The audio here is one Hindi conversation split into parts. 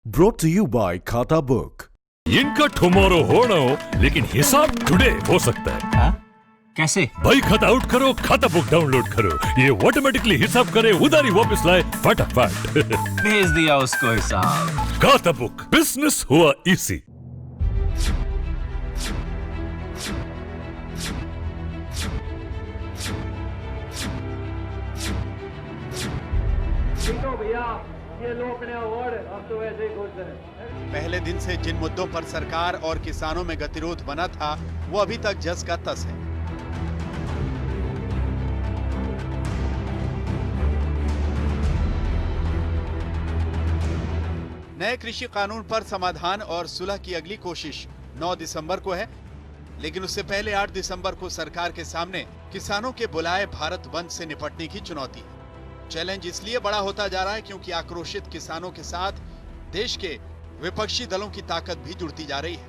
Brought to you by खाता बुक। इनका टुमारो होना हो लेकिन हिसाब टुडे हो सकता है। हा? कैसे? भाई खाता आउट करो, खाता बुक डाउनलोड करो, ये ऑटोमेटिकली हिसाब करे, उधारी वापस लाए फटाफट। भेज दिया उसको हिसाब। खाता बुक, बिजनेस हुआ इजी। भैया ये लोग नया अवार्ड अब तो वैसे ही घोषित है। पहले दिन से जिन मुद्दों पर सरकार और किसानों में गतिरोध बना था वो अभी तक जस का तस है। नए कृषि कानून पर समाधान और सुलह की अगली कोशिश 9 दिसंबर को है, लेकिन उससे पहले 8 दिसंबर को सरकार के सामने किसानों के बुलाए भारत बंद से निपटने की चुनौती है। चैलेंज इसलिए बड़ा होता जा रहा है क्योंकि आक्रोशित किसानों के साथ देश के विपक्षी दलों की ताकत भी जुड़ती जा रही है,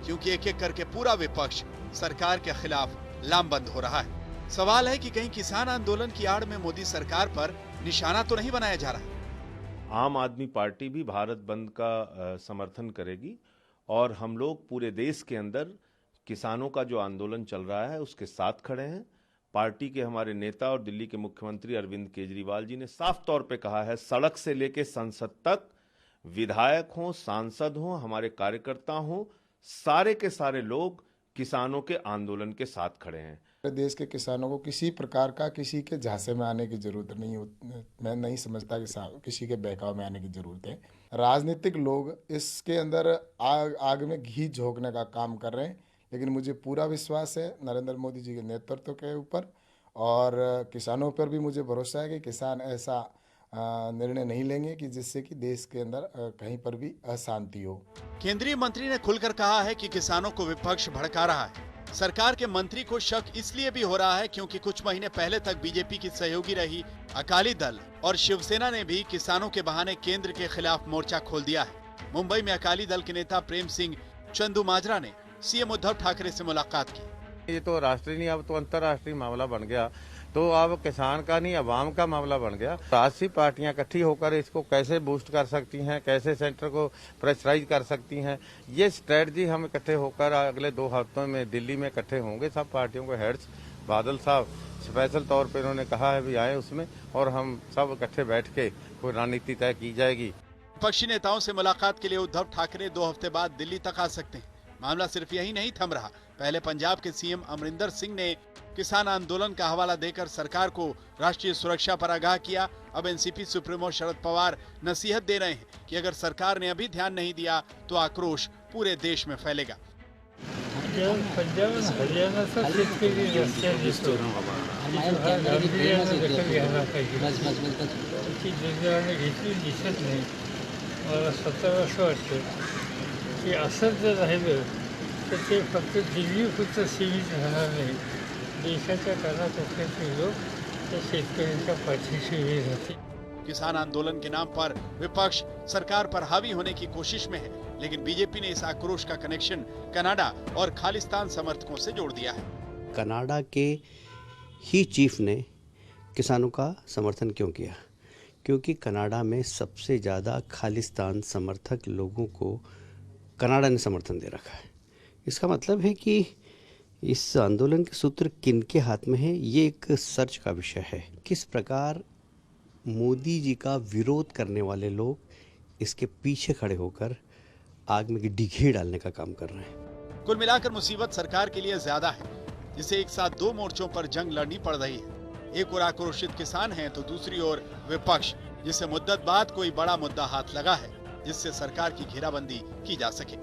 क्योंकि एक एक करके पूरा विपक्ष सरकार के खिलाफ लामबंद हो रहा है। सवाल है कि कहीं किसान आंदोलन की आड़ में मोदी सरकार पर निशाना तो नहीं बनाया जा रहा। आम आदमी पार्टी भी भारत बंद का समर्थन करेगी और हम लोग पूरे देश के अंदर किसानों का जो आंदोलन चल रहा है उसके साथ खड़े हैं। पार्टी के हमारे नेता और दिल्ली के मुख्यमंत्री अरविंद केजरीवाल जी ने साफ तौर पे कहा है, सड़क से लेके संसद तक विधायक हों, सांसद हों, हमारे कार्यकर्ता हों, सारे के सारे लोग किसानों के आंदोलन के साथ खड़े हैं। देश के किसानों को किसी प्रकार का किसी के झांसे में आने की जरूरत नहीं होती। मैं नहीं समझता कि किसी के बहकाव में आने की जरूरत है। राजनीतिक लोग इसके अंदर आग में घी झोंकने का काम कर रहे हैं, लेकिन मुझे पूरा विश्वास है नरेंद्र मोदी जी के नेतृत्व के ऊपर और किसानों पर भी मुझे भरोसा है कि किसान ऐसा निर्णय नहीं लेंगे कि जिससे कि देश के अंदर कहीं पर भी अशांति हो। केंद्रीय मंत्री ने खुलकर कहा है कि किसानों को विपक्ष भड़का रहा है। सरकार के मंत्री को शक इसलिए भी हो रहा है क्योंकि कुछ महीने पहले तक बीजेपी की सहयोगी रही अकाली दल और शिवसेना ने भी किसानों के बहाने केंद्र के खिलाफ मोर्चा खोल दिया है। मुंबई में अकाली दल के नेता प्रेम सिंह चंदूमाजरा ने सीएम उद्धव ठाकरे से मुलाकात की। ये तो राष्ट्रीय नहीं, अब तो अंतर्राष्ट्रीय मामला बन गया, तो अब किसान का नहीं अवाम का मामला बन गया। राष्ट्रीय पार्टियां इकट्ठी होकर इसको कैसे बूस्ट कर सकती हैं, कैसे सेंटर को प्रेशराइज कर सकती हैं, ये स्ट्रेटजी हम इकट्ठे होकर अगले 2 हफ्तों में दिल्ली में इकट्ठे होंगे। सब पार्टियों के हेड्स, बादल साहब स्पेशल तौर पर उन्होंने कहा है भी आए उसमें, और हम सब इकट्ठे बैठ के कोई रणनीति तय की जाएगी। विपक्षी नेताओं से मुलाकात के लिए उद्धव ठाकरे 2 हफ्ते बाद दिल्ली तक आ सकते हैं। मामला सिर्फ यही नहीं थम रहा। पहले पंजाब के सीएम अमरिंदर सिंह ने किसान आंदोलन का हवाला देकर सरकार को राष्ट्रीय सुरक्षा पर आगाह किया। अब एनसीपी सुप्रीमो शरद पवार नसीहत दे रहे हैं कि अगर सरकार ने अभी ध्यान नहीं दिया तो आक्रोश पूरे देश में फैलेगा। पंजाब हरियाणाचा शेतकरी रस्त्यावर दिसतो दखल घ्यायला पाहिजे, त्याची दुर्दैवाने घेतली दिसत नाही। मला स्वतःला असं वाटतं की असंच जर राहिलं तर ते फक्त दिल्लीपुरतं सीमित राहणार नाही, देशाच्या कानाकोपऱ्यातले लोक त्या शेतकऱ्यांच्या पाठीशी उभे राहतील। किसान आंदोलन के नाम पर विपक्ष सरकार पर हावी होने की कोशिश में है, लेकिन बीजेपी ने इस आक्रोश का कनेक्शन कनाडा और खालिस्तान समर्थकों से जोड़ दिया है। कनाडा के ही चीफ ने किसानों का समर्थन क्यों किया? क्योंकि कनाडा में सबसे ज़्यादा खालिस्तान समर्थक लोगों को कनाडा ने समर्थन दे रखा है। इसका मतलब है कि इस आंदोलन के सूत्र किनके हाथ में है, ये एक सर्च का विषय है। किस प्रकार मोदी जी का विरोध करने वाले लोग इसके पीछे खड़े होकर आग में डिघी डालने का काम कर रहे हैं। कुल मिलाकर मुसीबत सरकार के लिए ज्यादा है, जिसे एक साथ 2 मोर्चों पर जंग लड़नी पड़ रही है। एक ओर आक्रोशित किसान हैं तो दूसरी ओर विपक्ष, जिसे मुद्दत बाद कोई बड़ा मुद्दा हाथ लगा है जिससे सरकार की घेराबंदी की जा सके।